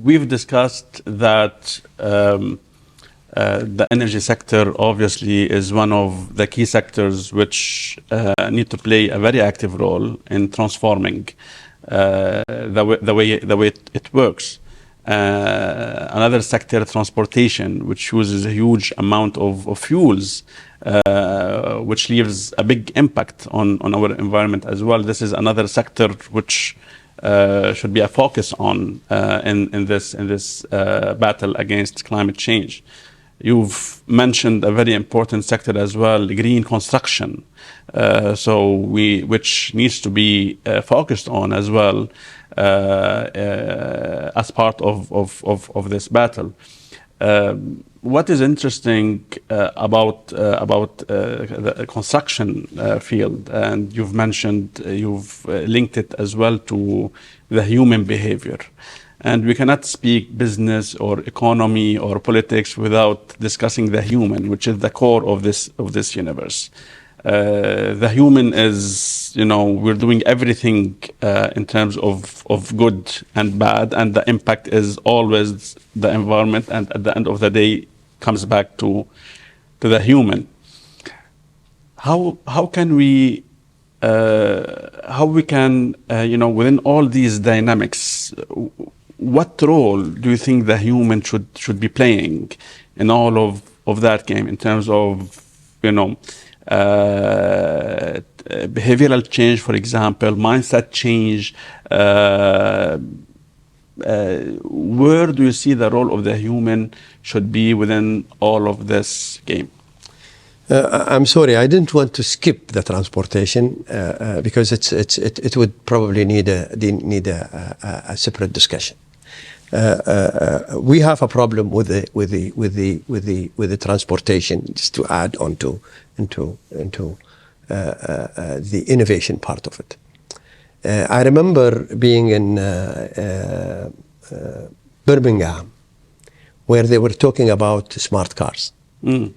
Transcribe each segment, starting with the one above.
we've discussed that the energy sector obviously is one of the key sectors which need to play a very active role in transforming the way it works. Another sector, transportation, which uses a huge amount of fuels, which leaves a big impact on our environment as well. This is another sector which should be a focus on in this battle against climate change. You've mentioned a very important sector as well, green construction, which needs to be focused on as well as part of this battle. What is interesting about the construction field, and you've mentioned, you've linked it as well to the human behavior. And we cannot speak business or economy or politics without discussing the human, which is the core of this universe. The human is, we're doing everything in terms of good and bad, and the impact is always the environment, and at the end of the day comes back to the human. How can we within all these dynamics, what role do you think the human should be playing in all of that game, in terms of behavioral change, for example, mindset change? Where do you see the role of the human should be within all of this game? I'm sorry, I didn't want to skip the transportation because it would probably need a separate discussion. We have a problem with the transportation. Just to add on into the innovation part of it. I remember being in Birmingham, where they were talking about smart cars. And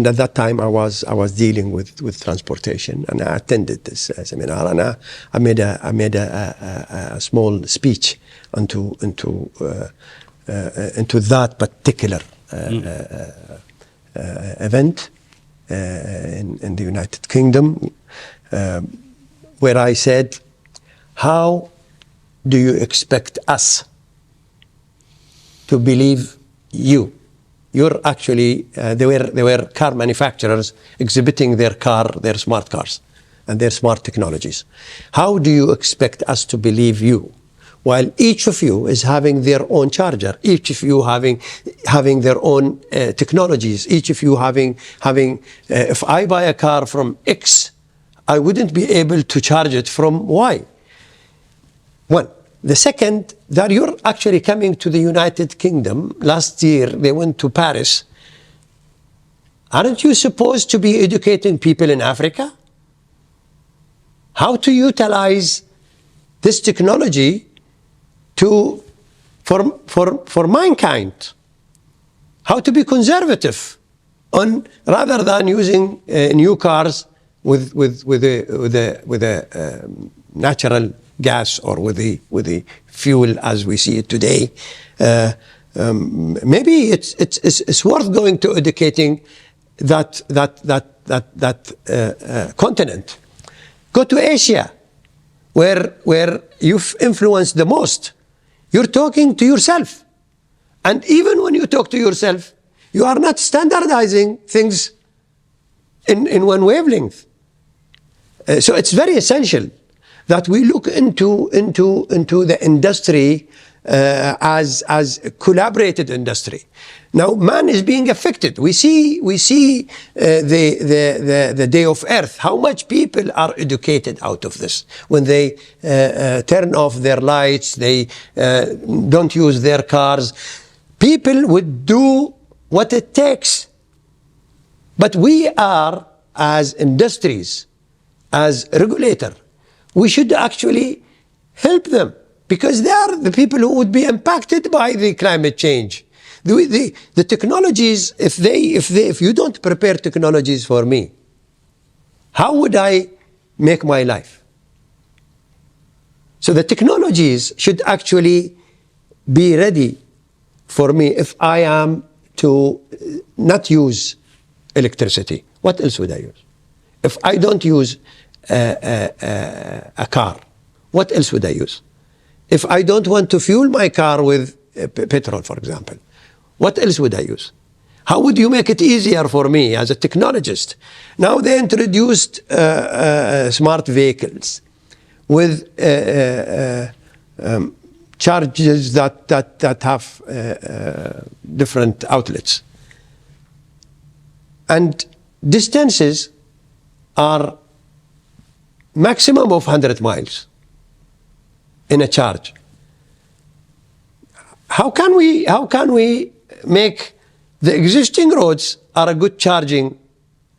at that time, I was dealing with transportation, and I attended this seminar, and I made a small speech into that particular event in the United Kingdom, where I said, "How do you expect us to believe you? You're actually, they were car manufacturers exhibiting their smart cars and their smart technologies. How do you expect us to believe you, while each of you is having their own charger, each of you having their own technologies, each of you having if I buy a car from X, I wouldn't be able to charge it from Y." One. The second, that you're actually coming to the United Kingdom. Last year, they went to Paris. Aren't you supposed to be educating people in Africa how to utilize this technology for mankind? How to be conservative rather than using new cars with a natural gas or with the fuel as we see it today. Maybe it's worth going to educating that continent. Go to Asia, where you've influenced the most. You're talking to yourself, and even when you talk to yourself, you are not standardizing things in one wavelength. So it's very essential that we look into the industry as a collaborated industry. Now, man is being affected. We see the Day of Earth. How much people are educated out of this? When they turn off their lights, they don't use their cars. People would do what it takes. But we are, as industries, as regulator, we should actually help them, because they are the people who would be impacted by the climate change. The technologies, if you don't prepare technologies for me, how would I make my life? So the technologies should actually be ready for me if I am to not use electricity? What else would I use? If I don't use a car, what else would I use? If I don't want to fuel my car with petrol, for example, what else would I use? How would you make it easier for me as a technologist? Now they introduced smart vehicles with charges that have different outlets. And distances are maximum of 100 miles in a charge. How can we make the existing roads are a good charging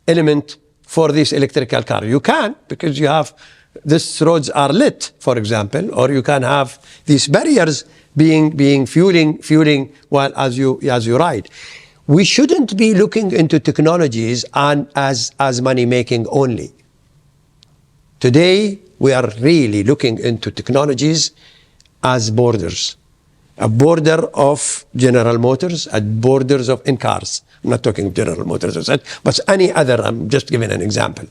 element for this electrical car? You can, because you have these roads are lit, for example, or you can have these barriers being fueling while as you ride. We shouldn't be looking into technologies as money making only. Today we are really looking into technologies as borders. A border of General Motors, a borders of in cars. I'm not talking General Motors, but any other. I'm just giving an example.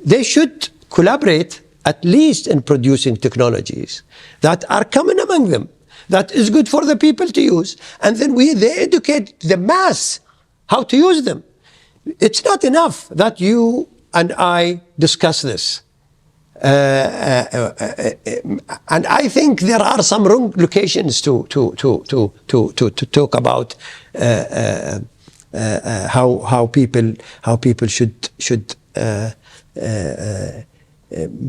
They should collaborate at least in producing technologies that are common among them, that is good for the people to use, and then they educate the mass how to use them. It's not enough that you and I discuss this. And I think there are some wrong locations to talk about how people should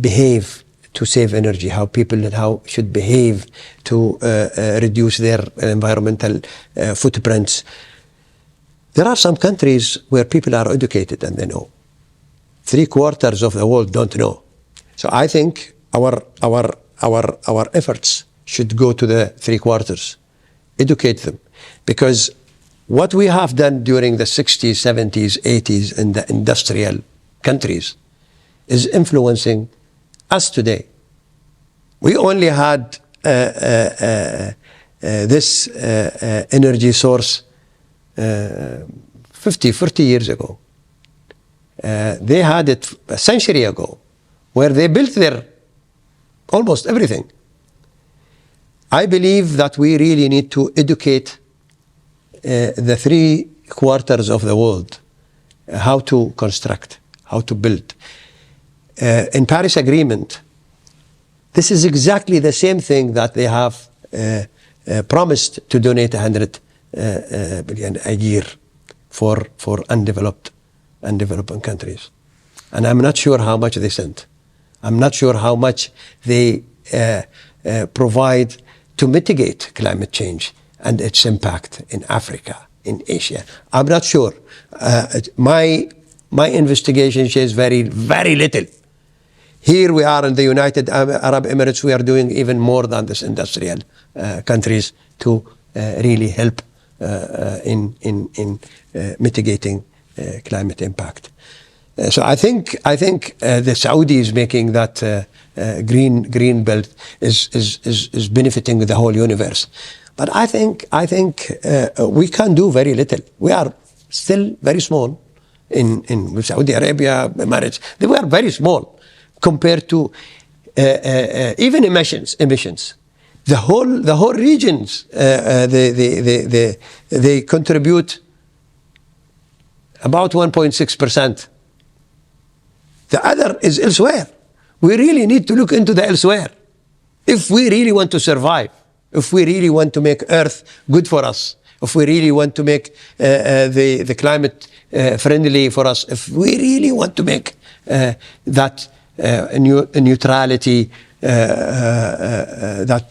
behave to save energy, how should behave to reduce their environmental footprints. There are some countries where people are educated and they know. 3/4 of the world don't know. So I think our efforts should go to the 3/4, educate them, because what we have done during the 60s, 70s, 80s in the industrial countries is influencing us today. We only had this energy source 40 years ago. They had it a century ago, where they built their almost everything. I believe that we really need to educate the 3/4 of the world how to construct, how to build. In Paris Agreement, this is exactly the same thing that they have promised to donate 100 billion a year for undeveloping countries. And I'm not sure how much they sent. I'm not sure how much they provide to mitigate climate change and its impact in Africa, in Asia. I'm not sure. My investigation shows very, very little. Here we are in the United Arab Emirates. We are doing even more than these industrial countries to really help in mitigating climate impact. So I think the Saudis making that green belt is benefiting the whole universe. But I think we can do very little. We are still very small in Saudi Arabia, Emirates. They were very small compared to even emissions. The whole regions they contribute about 1.6%. The other is elsewhere. We really need to look into the elsewhere. If we really want to survive, if we really want to make Earth good for us, if we really want to make the climate friendly for us, if we really want to make that neutrality that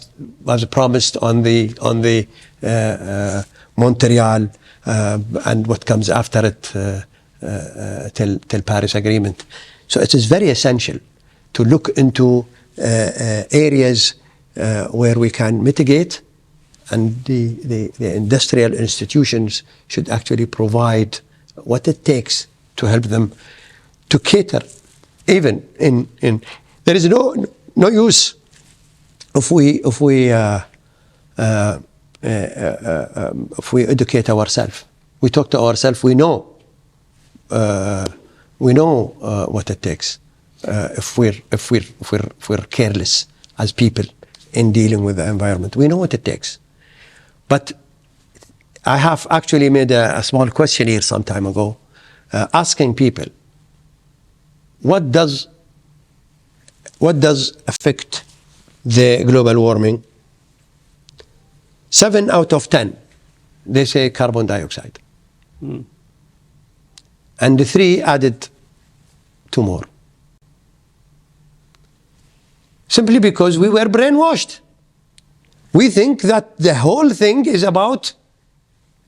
was promised on the Montreal and what comes after it till Paris Agreement. So it is very essential to look into areas where we can mitigate, and the industrial institutions should actually provide what it takes to help them to cater. Even in there is no use if we if we educate ourselves, we talk to ourselves, we know what it takes. If we're careless as people in dealing with the environment, we know what it takes. But I have actually made a small questionnaire some time ago, asking people, what does affect the global warming? 7 out of 10, they say carbon dioxide. And the 3 added 2 more. Simply because we were brainwashed. We think that the whole thing is about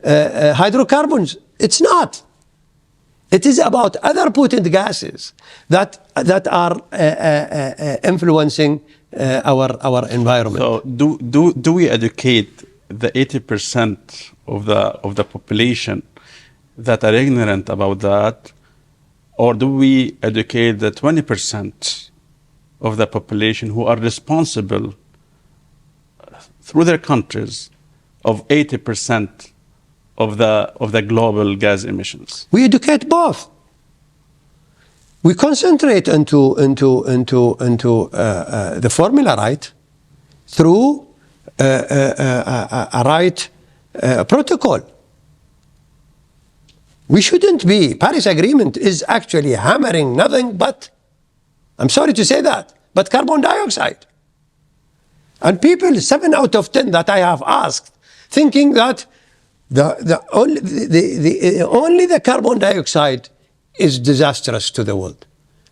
hydrocarbons. It's not. It is about other potent gases that are influencing our environment. So do we educate the 80% of the population that are ignorant about that, or do we educate the 20% of the population who are responsible through their countries of 80% of the global gas emissions? We educate both. We concentrate into the formula right through a right protocol. We shouldn't be. Paris Agreement is actually hammering nothing but, I'm sorry to say that, but carbon dioxide. And people, 7 out of 10 that I have asked, thinking that only the carbon dioxide is disastrous to the world.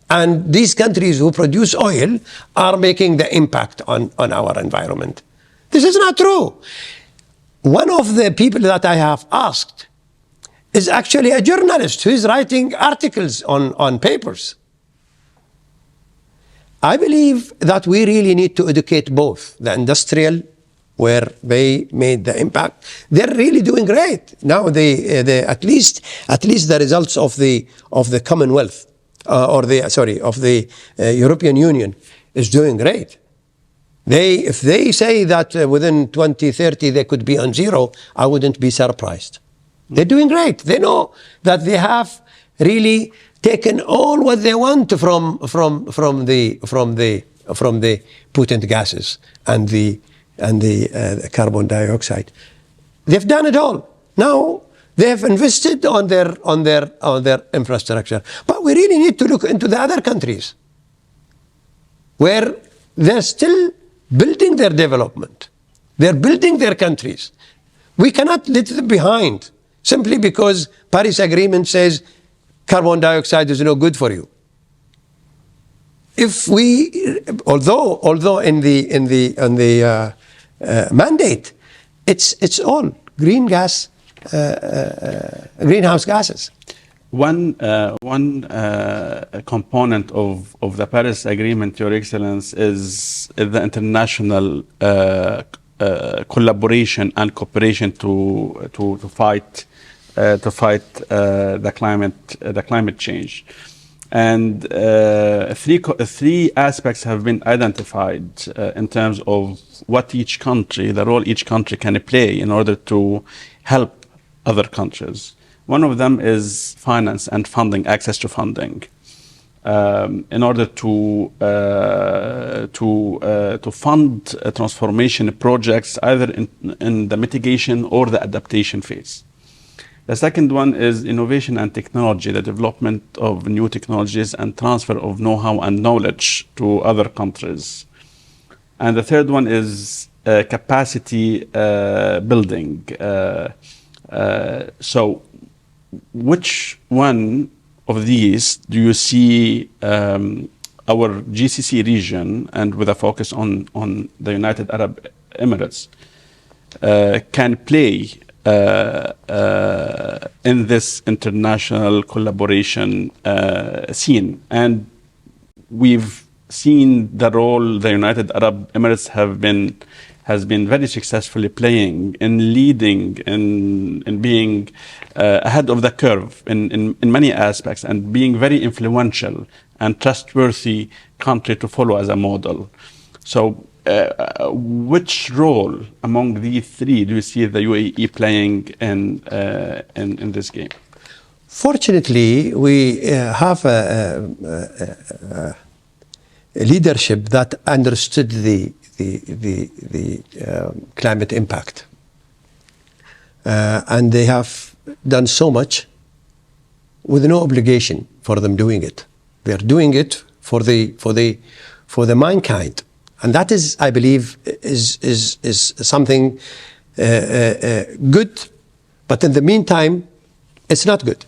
And these countries who produce oil are making the impact on our environment. This is not true. One of the people that I have asked is actually a journalist who is writing articles on papers. I believe that we really need to educate both the industrial, where they made the impact. They're really doing great now. They at least the results of the Commonwealth of the European Union is doing great. If they say that within 2030 they could be on zero, I wouldn't be surprised. They're doing great. They know that they have really taken all what they want from the potent gases and the carbon dioxide. They've done it all. Now they have invested on their infrastructure. But we really need to look into the other countries where they're still building their development. They're building their countries. We cannot let them behind simply because Paris Agreement says carbon dioxide is no good for you. If we, although in the mandate, it's all greenhouse gases. One component of the Paris Agreement, Your Excellency, is the international collaboration and cooperation to fight the climate change. And three aspects have been identified in terms of what each country, the role each country can play in order to help other countries. One of them is finance and funding, access to funding, in order to fund transformation projects either in the mitigation or the adaptation phase. The second one is innovation and technology, the development of new technologies and transfer of know-how and knowledge to other countries. And the third one is capacity building. So which one of these do you see our GCC region, and with a focus on the United Arab Emirates, can play in this international collaboration scene? And we've seen the role the United Arab Emirates has been very successfully playing in leading, in being ahead of the curve in many aspects, and being very influential and trustworthy country to follow as a model. So, which role among these three do you see the UAE playing in this game? Fortunately, we have a leadership that understood the climate impact, and they have done so much with no obligation for them doing it. They are doing it for the mankind, and that is, I believe, is something good. But in the meantime, it's not good,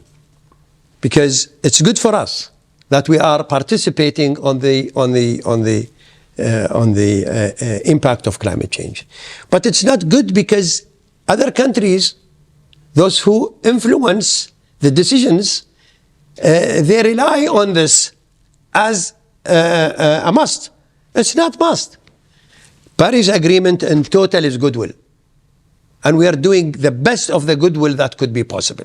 because it's good for us that we are participating on the impact of climate change. But it's not good because other countries, those who influence the decisions, they rely on this as a must. It's not must. Paris Agreement in total is goodwill. And we are doing the best of the goodwill that could be possible.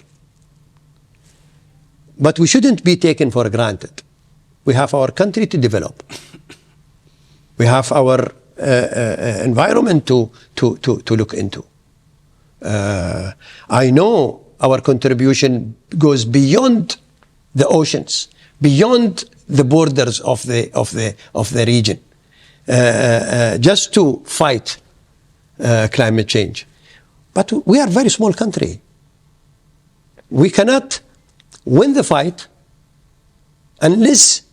But we shouldn't be taken for granted. We have our country to develop. We have our environment to look into. I know our contribution goes beyond the oceans, beyond the borders of the region, just to fight climate change. But we are a very small country. We cannot win the fight unless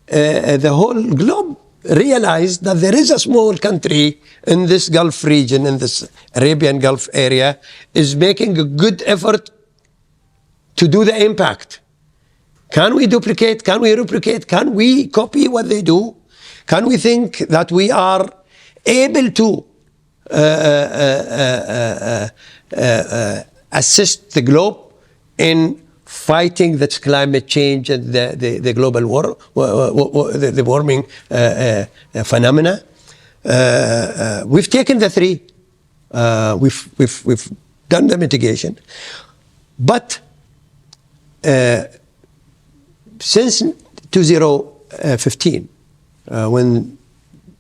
the whole globe realize that there is a small country in this Gulf region, in this Arabian Gulf area, is making a good effort to do the impact. Can we duplicate? Can we replicate? Can we copy what they do? Can we think that we are able to assist the globe in fighting that climate change and the global the warming phenomena? We've taken the three. We've done the mitigation, but since 2015, when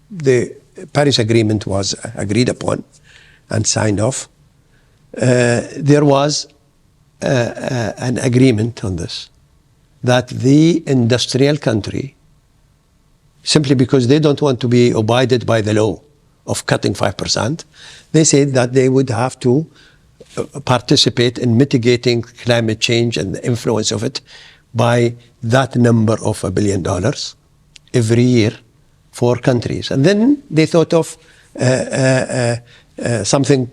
the Paris Agreement was agreed upon and signed off, there was an agreement on this, that the industrial country, simply because they don't want to be abided by the law of cutting 5%, they said that they would have to participate in mitigating climate change and the influence of it by that number of $1 billion every year for countries. And then they thought of something,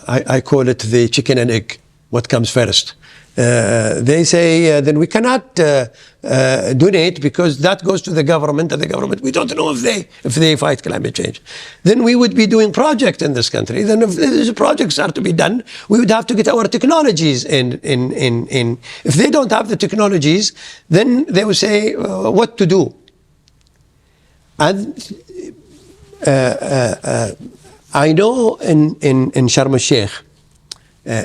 I call it the chicken and egg, what comes first. They say, then we cannot donate because that goes to the government, and the government, we don't know if they fight climate change. Then we would be doing projects in this country. Then if these projects are to be done, we would have to get our technologies in. If they don't have the technologies, then they would say what to do. And I know in Sharm el-Sheikh,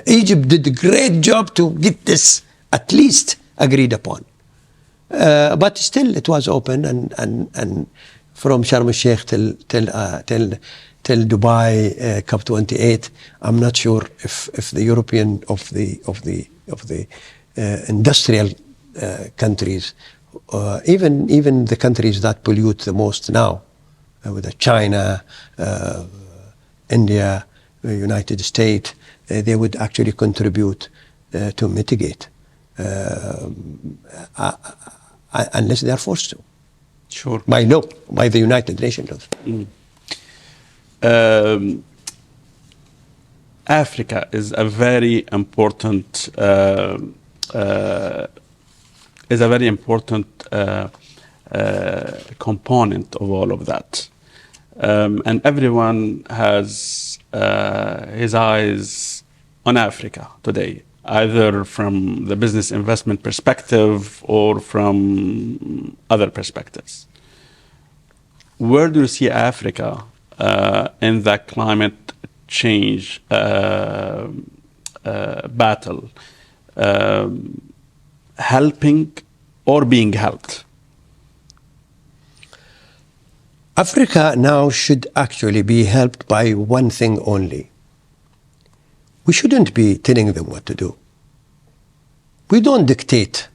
Egypt did a great job to get this at least agreed upon. But still it was open, and from Sharm el-Sheikh till Dubai COP28, I'm not sure if the European of the industrial countries, even the countries that pollute the most now, with China, India, United States, they would actually contribute to mitigate, unless they are forced to. Sure. By law, by the United Nations laws. Africa is a very important component of all of that, and everyone has his eyes on Africa today, either from the business investment perspective or from other perspectives. Where do you see Africa in that climate change battle, helping or being helped? Africa now should actually be helped by one thing only. We shouldn't be telling them what to do. We don't dictate.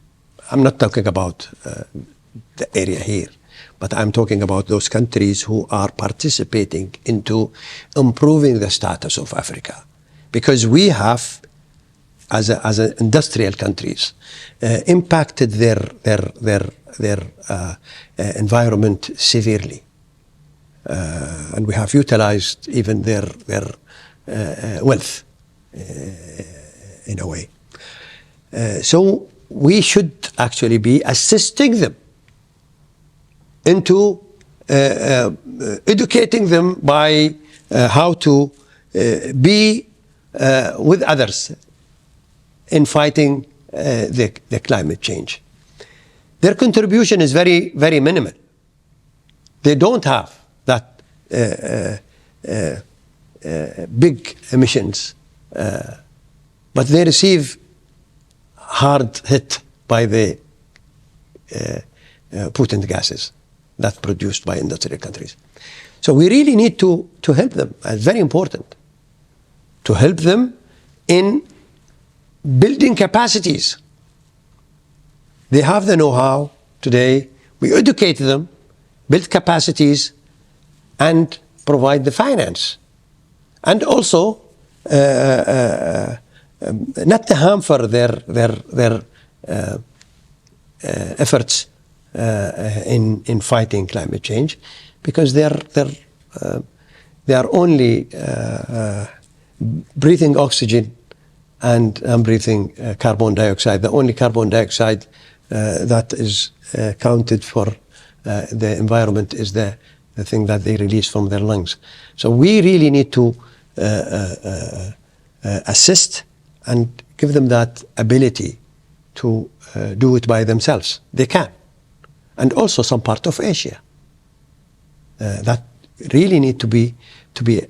I'm not talking about the area here, but I'm talking about those countries who are participating into improving the status of Africa. Because we have, as industrial countries, impacted their environment severely. And we have utilized even their wealth in a way. So we should actually be assisting them into educating them by how to be with others in fighting the climate change. Their contribution is very, very minimal. They don't have that big emissions, but they receive hard hit by the potent gases that produced by industrial countries. So we really need to help them. It's very important to help them in building capacities. They have the know-how today. We educate them, build capacities, and provide the finance. And also, not to hamper their efforts in fighting climate change, because they are only breathing oxygen and breathing carbon dioxide. The only carbon dioxide that is counted for the environment is the thing that they release from their lungs. So we really need to assist and give them that ability to do it by themselves. They can. And also some part of Asia that really need to be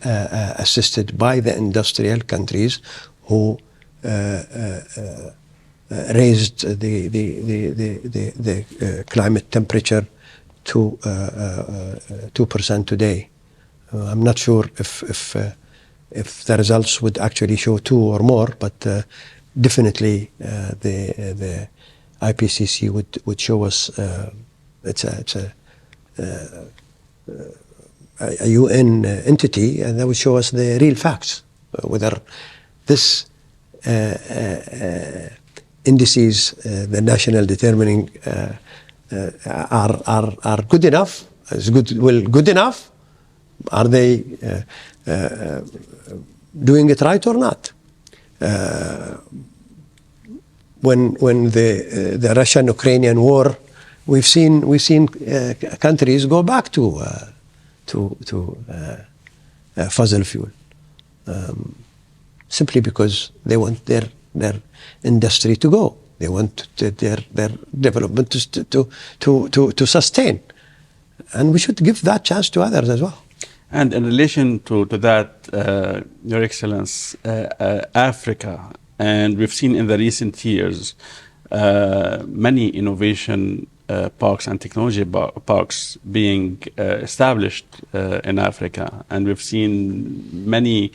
assisted by the industrial countries who raised the climate temperature to 2% today. I'm not sure if the results would actually show 2 or more, but definitely the IPCC would show us it's a UN entity, and that would show us the real facts, whether this indices, the national determining, are good enough. Is good enough? Are they doing it right or not? When the Russian-Ukrainian war, we've seen countries go back to fossil fuel, simply because they want their industry to go. They want their development to sustain, and we should give that chance to others as well. And in relation to that, Your Excellency, Africa, and we've seen in the recent years many innovation parks and technology parks being established in Africa, and we've seen many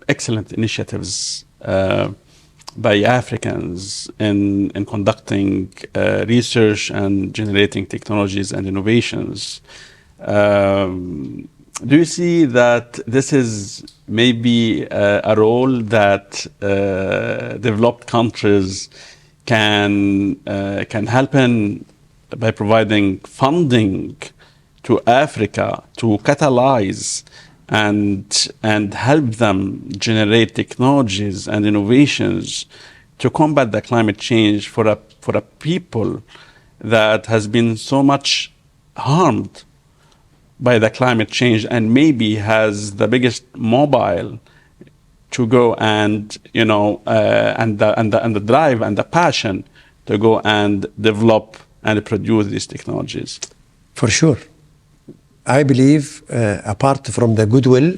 excellent initiatives by Africans in conducting research and generating technologies and innovations. Do you see that this is maybe a role that developed countries can help in by providing funding to Africa to catalyze and help them generate technologies and innovations to combat the climate change for a people that has been so much harmed by the climate change, and maybe has the biggest mobile to go and and the drive and the passion to go and develop and produce these technologies? For sure. I believe, apart from the goodwill,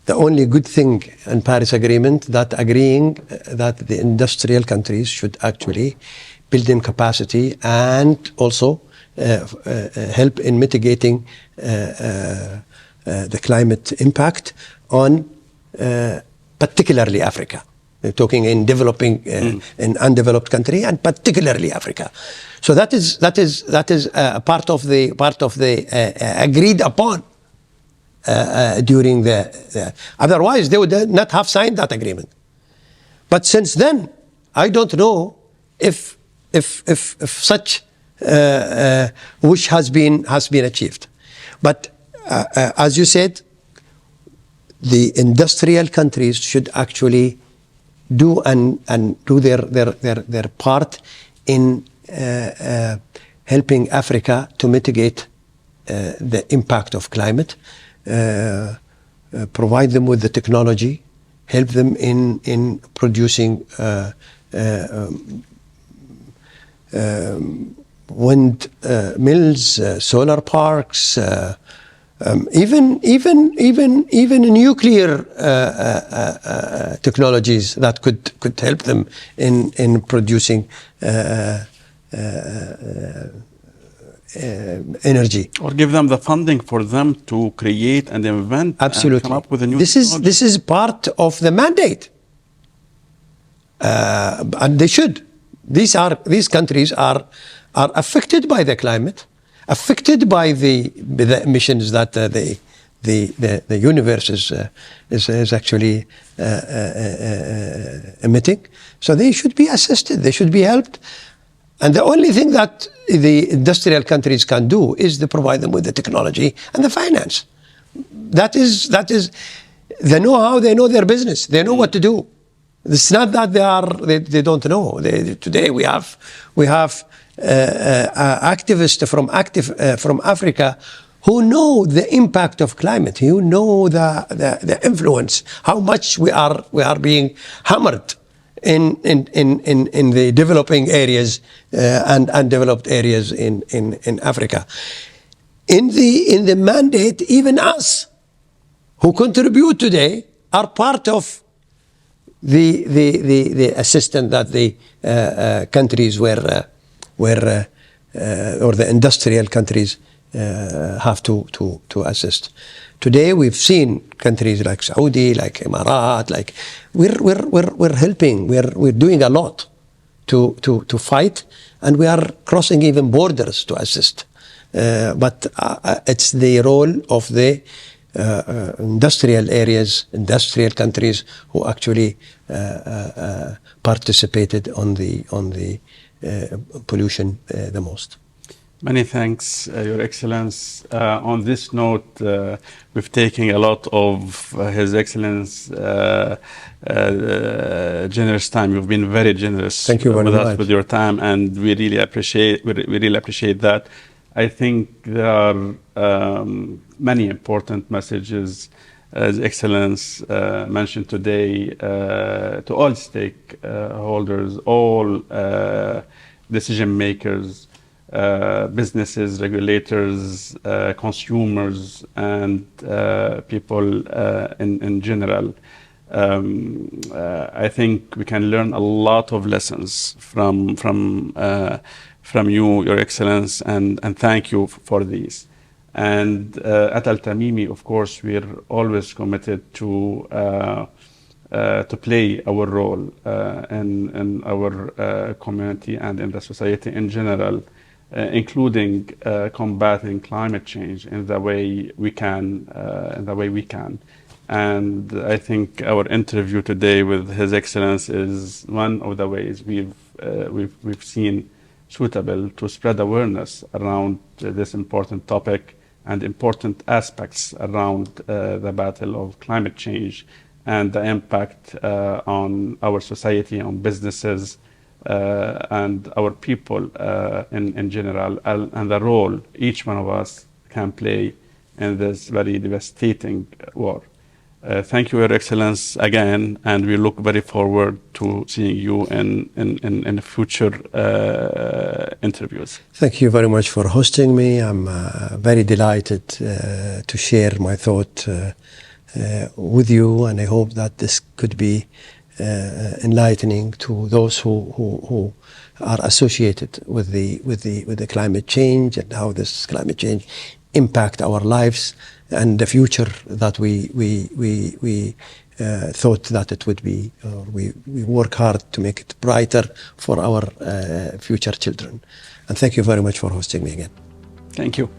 the only good thing in Paris Agreement, that agreeing that the industrial countries should actually build in capacity and also help in mitigating the climate impact on particularly Africa. We're talking in developing, in undeveloped country, and particularly Africa. So that is part of the agreed upon during the. Otherwise, they would not have signed that agreement. But since then, I don't know if such wish has been achieved. But as you said, the industrial countries should actually do their part in helping Africa to mitigate the impact of climate, provide them with the technology, help them in producing wind mills, solar parks, even nuclear technologies that could help them in producing energy, or give them the funding for them to create and invent. Absolutely. And come up with a new. This is part of the mandate, and they should. These countries are affected by the climate, affected by the emissions that the universe is actually emitting. So they should be assisted. They should be helped. And the only thing that the industrial countries can do is to provide them with the technology and the finance. That is the know-how. They know their business. They know what to do. It's not that they don't know. Today we have activists from Africa who know the impact of climate, who know the influence, how much we are being hammered in the developing areas and undeveloped areas in Africa. In the mandate, even us who contribute today are part of the assistance that the countries or the industrial countries have to assist. Today we've seen countries like Saudi, like Emirat, like we're helping. We're doing a lot to fight, and we are crossing even borders to assist. But it's the role of the industrial areas, industrial countries who actually participated on the pollution the most. Many thanks, Your Excellency. On this note, we've taken a lot of His Excellency's generous time. You've been very generous. Thank you very with much. us with your time, and we really appreciate that. I think there are many important messages, as Excellency mentioned today, to all stakeholders, all decision makers, businesses, regulators, consumers, and people in general. I think we can learn a lot of lessons from you, Your Excellency, and thank you for these. And at Al Tamimi, of course, we're always committed to play our role in our community and in the society in general, including combating climate change in the way we can. And I think our interview today with His Excellency is one of the ways we've seen suitable to spread awareness around this important topic and important aspects around the battle of climate change and the impact on our society, on businesses, and our people in general, and the role each one of us can play in this very devastating war. Thank you, Your Excellency, again, and we look very forward to seeing you in future interviews. Thank you very much for hosting me. I'm very delighted to share my thought with you, and I hope that this could be enlightening to those who are associated with the climate change and how this climate change impact our lives and the future that we thought that it would be. We work hard to make it brighter for our future children. And thank you very much for hosting me again. Thank you.